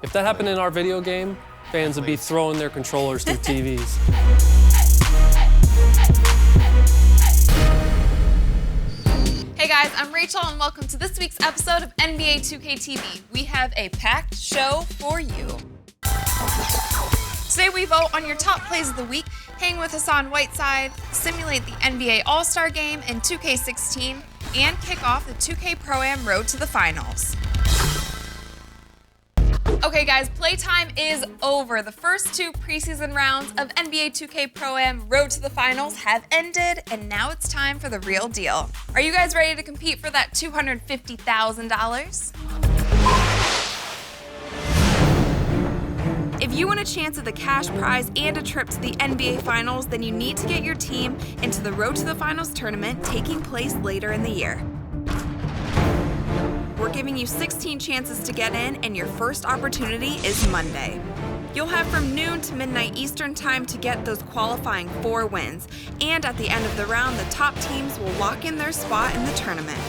If that happened in our video game, fans would be throwing their controllers through TVs. Hey guys, I'm Rachel and welcome to this week's episode of NBA 2K TV. We have a packed show for you. Today we vote on your top plays of the week, hang with Hassan Whiteside, simulate the NBA AllStar game in 2K16, and kick off the 2K Pro-Am Road to the Finals. Okay guys, playtime is over. The first two preseason rounds of NBA 2K Pro-Am Road to the Finals have ended, and now it's time for the real deal. Are you guys ready to compete for that $250,000? If you want a chance at the cash prize and a trip to the NBA Finals, then you need to get your team into the Road to the Finals tournament taking place later in the year. We're giving you 16 chances to get in, and your first opportunity is Monday. You'll have from noon to midnight Eastern time to get those qualifying 4 wins, and at the end of the round, the top teams will lock in their spot in the tournament.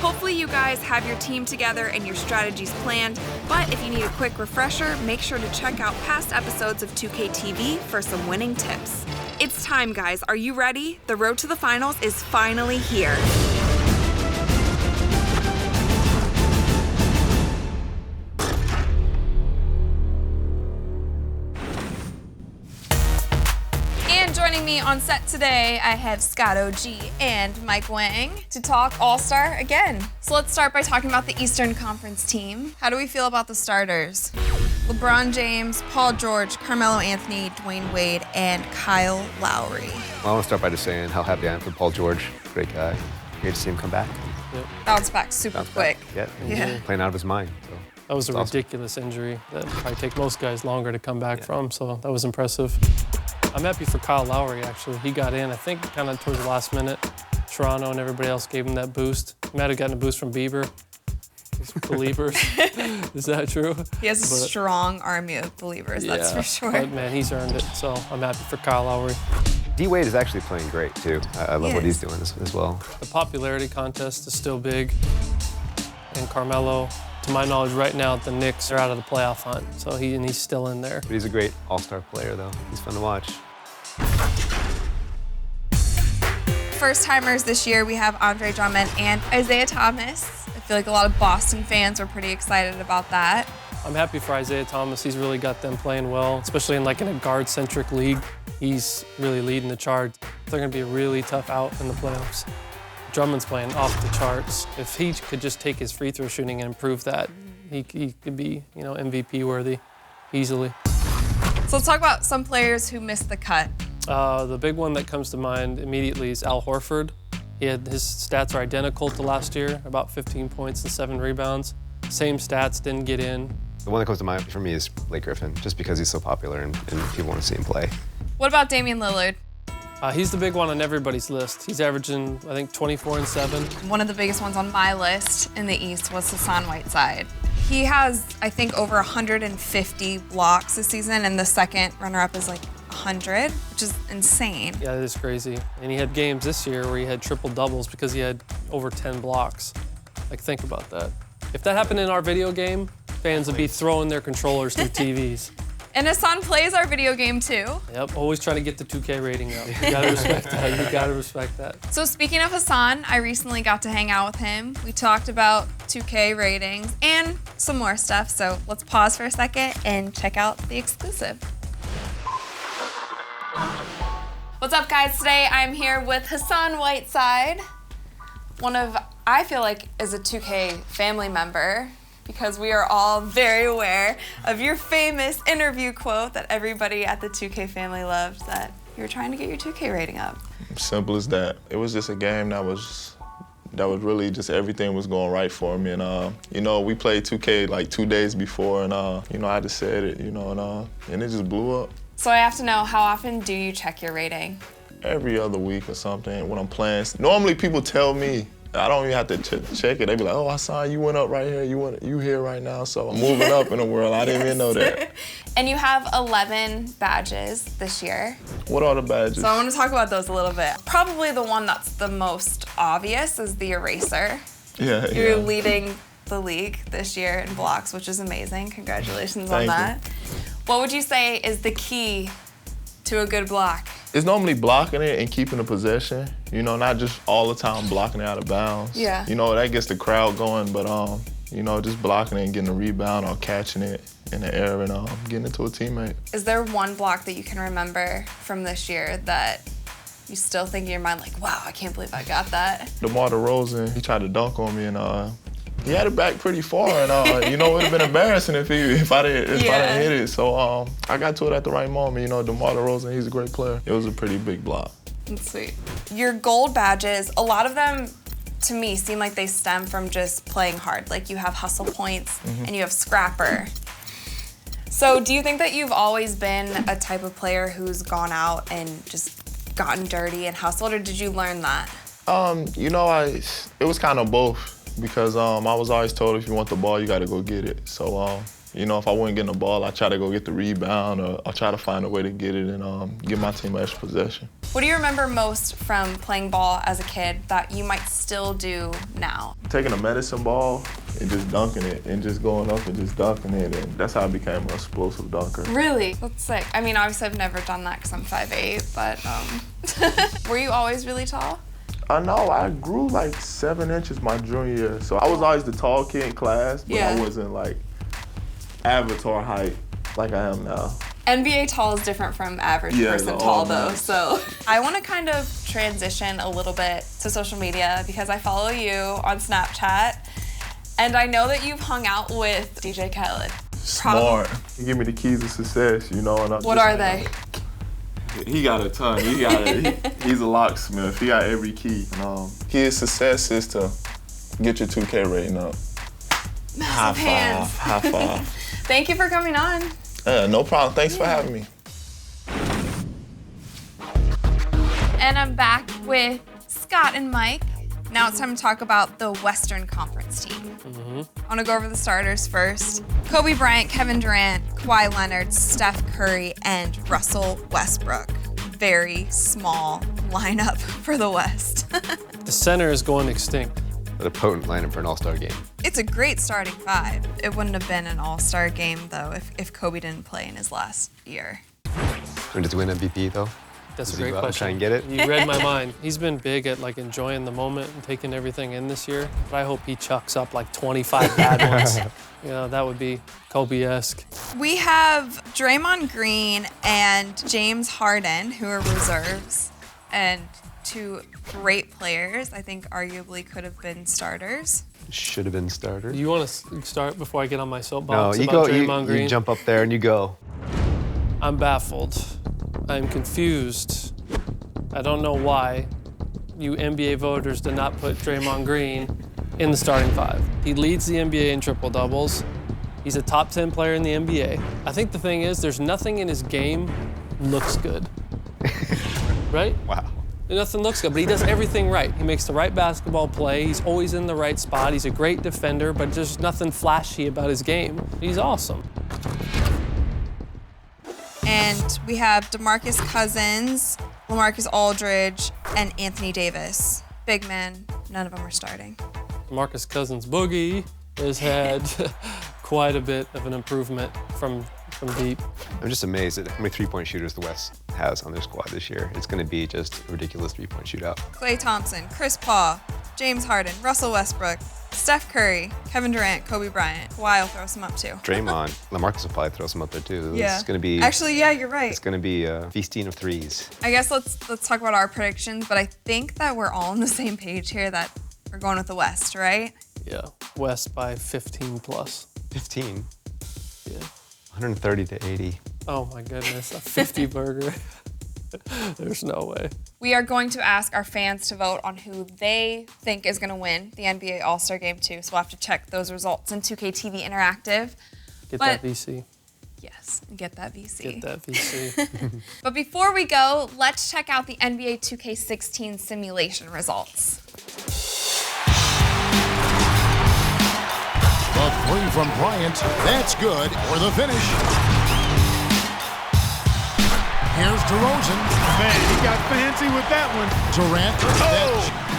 Hopefully you guys have your team together and your strategies planned, but if you need a quick refresher, make sure to check out past episodes of 2K TV for some winning tips. It's time, guys. Are you ready? The Road to the Finals is finally here. Joining me on set today, I have Scott OG and Mike Wang to talk All-Star again. So let's start by talking about the Eastern Conference team. How do we feel about the starters? LeBron James, Paul George, Carmelo Anthony, Dwayne Wade, and Kyle Lowry. Well, I want to start by just saying how happy I am for Paul George. Great guy. Great to see him come back. Yep. Bounce back super quick. Yeah, playing out of his mind. So. That was a Awesome. ridiculous injury that probably take most guys longer to come back from, so that was impressive. I'm happy for Kyle Lowry, actually. He got in, I think, kind of towards the last minute. Toronto and everybody else gave him that boost. He might have gotten a boost from Bieber. These believers. Is that true? He has a strong army of believers, that's for sure. But, man, he's earned it, so I'm happy for Kyle Lowry. D-Wade is actually playing great, too. I love what he's doing as well. The popularity contest is still big. And Carmelo, to my knowledge, right now, the Knicks are out of the playoff hunt, so he's still in there. But he's a great all-star player, though. He's fun to watch. First-timers this year, we have Andre Drummond and Isaiah Thomas. I feel like a lot of Boston fans were pretty excited about that. I'm happy for Isaiah Thomas. He's really got them playing well, especially in a guard-centric league. He's really leading the charge. They're going to be a really tough out in the playoffs. Drummond's playing off the charts. If he could just take his free throw shooting and improve that, he could be, MVP worthy easily. So let's talk about some players who missed the cut. The big one that comes to mind immediately is Al Horford. His stats are identical to last year, about 15 points and 7 rebounds. Same stats, didn't get in. The one that comes to mind for me is Blake Griffin, just because he's so popular and people want to see him play. What about Damian Lillard? He's the big one on everybody's list. He's averaging, I think, 24 and 7. One of the biggest ones on my list in the East was Hassan Whiteside. He has, I think, over 150 blocks this season, and the second runner-up is 100, which is insane. Yeah, that is crazy. And he had games this year where he had triple doubles because he had over 10 blocks. Think about that. If that happened in our video game, fans would be throwing their controllers through TVs. And Hassan plays our video game too. Yep, always trying to get the 2K rating up. You gotta respect that, you gotta respect that. So speaking of Hassan, I recently got to hang out with him. We talked about 2K ratings and some more stuff, so let's pause for a second and check out the exclusive. What's up guys? Today I'm here with Hassan Whiteside, one of, I feel like, is a 2K family member, because we are all very aware of your famous interview quote that everybody at the 2K family loved, that you were trying to get your 2K rating up. Simple as that. It was just a game that was really just everything was going right for me. And, we played 2K 2 days before, and, I just said it, and it just blew up. So I have to know, how often do you check your rating? Every other week or something when I'm playing. Normally people tell me, I don't even have to check it. They be like, oh, Hassan, you went up right here. You here right now. So I'm moving up in the world. I didn't even know that. And you have 11 badges this year. What are the badges? So I want to talk about those a little bit. Probably the one that's the most obvious is the eraser. Yeah. You're leading the league this year in blocks, which is amazing. Congratulations on Thank that. What would you say is the key to a good block? It's normally blocking it and keeping the possession, you know, not just all the time blocking it out of bounds. Yeah. You know, that gets the crowd going, but, you know, just blocking it and getting a rebound or catching it in the air and getting it to a teammate. Is there one block that you can remember from this year that you still think in your mind, like, wow, I can't believe I got that? DeMar DeRozan, he tried to dunk on me, and he had it back pretty far, and you know, it would have been embarrassing if I didn't hit it. So I got to it at the right moment. You know, DeMar DeRozan, he's a great player. It was a pretty big block. That's sweet. Your gold badges, a lot of them, to me, seem like they stem from just playing hard. Like you have hustle points and you have scrapper. So do you think that you've always been a type of player who's gone out and just gotten dirty and hustled, or did you learn that? You know, it was kind of both, because I was always told if you want the ball, you got to go get it. So, you know, if I wasn't getting the ball, I try to go get the rebound, or I try to find a way to get it and give my team extra possession. What do you remember most from playing ball as a kid that you might still do now? Taking a medicine ball and just dunking it and just going up and just dunking it, and that's how I became an explosive dunker. Really? That's sick. I mean, obviously I've never done that because I'm 5'8", but were you always really tall? No, I grew like 7 inches my junior year, so I was always the tall kid in class, but I wasn't like avatar height like I am now. NBA tall is different from average person tall though, so. I want to kind of transition a little bit to social media because I follow you on Snapchat, and I know that you've hung out with DJ Khaled. Smart. He gave me the keys to success, you know. And what are they? He got a ton. He's a locksmith. He got every key. His success is to get your 2K rating up. Massive hands. High five. Thank you for coming on. No problem. Thanks for having me. And I'm back with Scott and Mike. Now it's time to talk about the Western Conference team. I want to go over the starters first. Kobe Bryant, Kevin Durant, Kawhi Leonard, Steph Curry, and Russell Westbrook. Very small lineup for the West. The center is going extinct. What a potent lineup for an All-Star game. It's a great starting five. It wouldn't have been an All-Star game, though, if Kobe didn't play in his last year. When does he win MVP, though? That's Does a he great go out and question. try and get it? You read my mind. He's been big at like enjoying the moment and taking everything in this year. But I hope he chucks up like 25 bad ones. You know, that would be Kobe-esque. We have Draymond Green and James Harden, who are reserves, and two great players. I think arguably could have been starters. Should have been starter. You want to start before I get on my No, soapbox you about go. Draymond Green? You jump up there and you go. I'm baffled. I'm confused. I don't know why you NBA voters did not put Draymond Green in the starting five. He leads the NBA in triple doubles. He's a top 10 player in the NBA. I think the thing is, there's nothing in his game looks good. Right? Wow. Nothing looks good, but he does everything right. He makes the right basketball play. He's always in the right spot. He's a great defender, but there's nothing flashy about his game. He's awesome. And we have DeMarcus Cousins, LaMarcus Aldridge, and Anthony Davis. Big men, none of them are starting. Marcus Cousins Boogie has had quite a bit of an improvement from deep. I'm just amazed at how many three-point shooters the West has on their squad this year. It's going to be just a ridiculous three-point shootout. Klay Thompson, Chris Paul, James Harden, Russell Westbrook, Steph Curry, Kevin Durant, Kobe Bryant. Kawhi will throw some up too. Draymond, LaMarcus will probably throw some up there too. Yeah. It's going to be. Actually, yeah, you're right. It's going to be a feasting of threes. I guess let's talk about our predictions, but I think that we're all on the same page here that we're going with the West, right? Yeah, West by 15 plus. 15. Yeah. 130 to 80. Oh my goodness, a 50 burger. There's no way. We are going to ask our fans to vote on who they think is going to win the NBA All-Star Game 2. So we'll have to check those results in 2K TV Interactive. Get that VC. Yes, get that VC. Get that VC. But before we go, let's check out the NBA 2K16 simulation results. The three from Bryant, that's good for the finish. Here's DeRozan. Man, he got fancy with that one. Durant,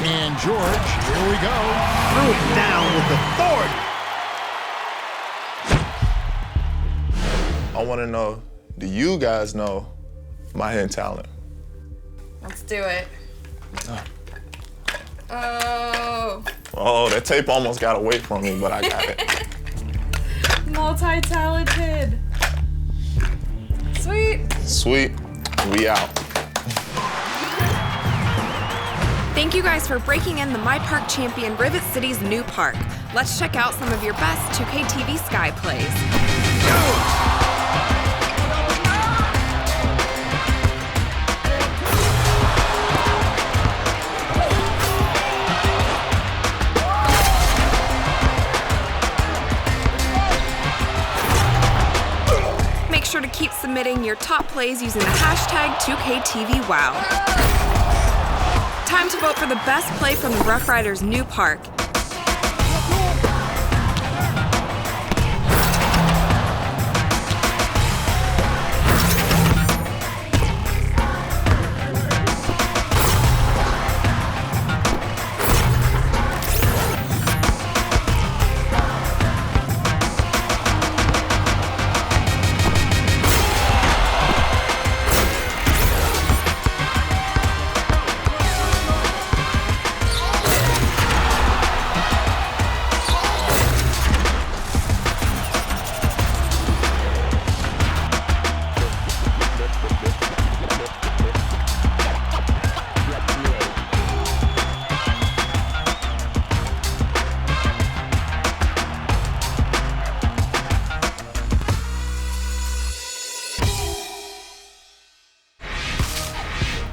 and George, here we go. Threw it down with authority. I want to know, do you guys know my hidden talent? Let's do it. Oh. Oh, that tape almost got away from me, but I got it. Multi-talented. Sweet. Sweet, we out. Thank you guys for breaking in the My Park champion Rivet City's new park. Let's check out some of your best 2K TV Sky plays. Make sure to keep submitting your top plays using the hashtag 2KTVWow. Time to vote for the best play from the Rough Riders' new park.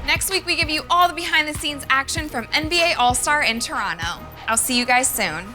Next week, we give you all the behind-the-scenes action from NBA All-Star in Toronto. I'll see you guys soon.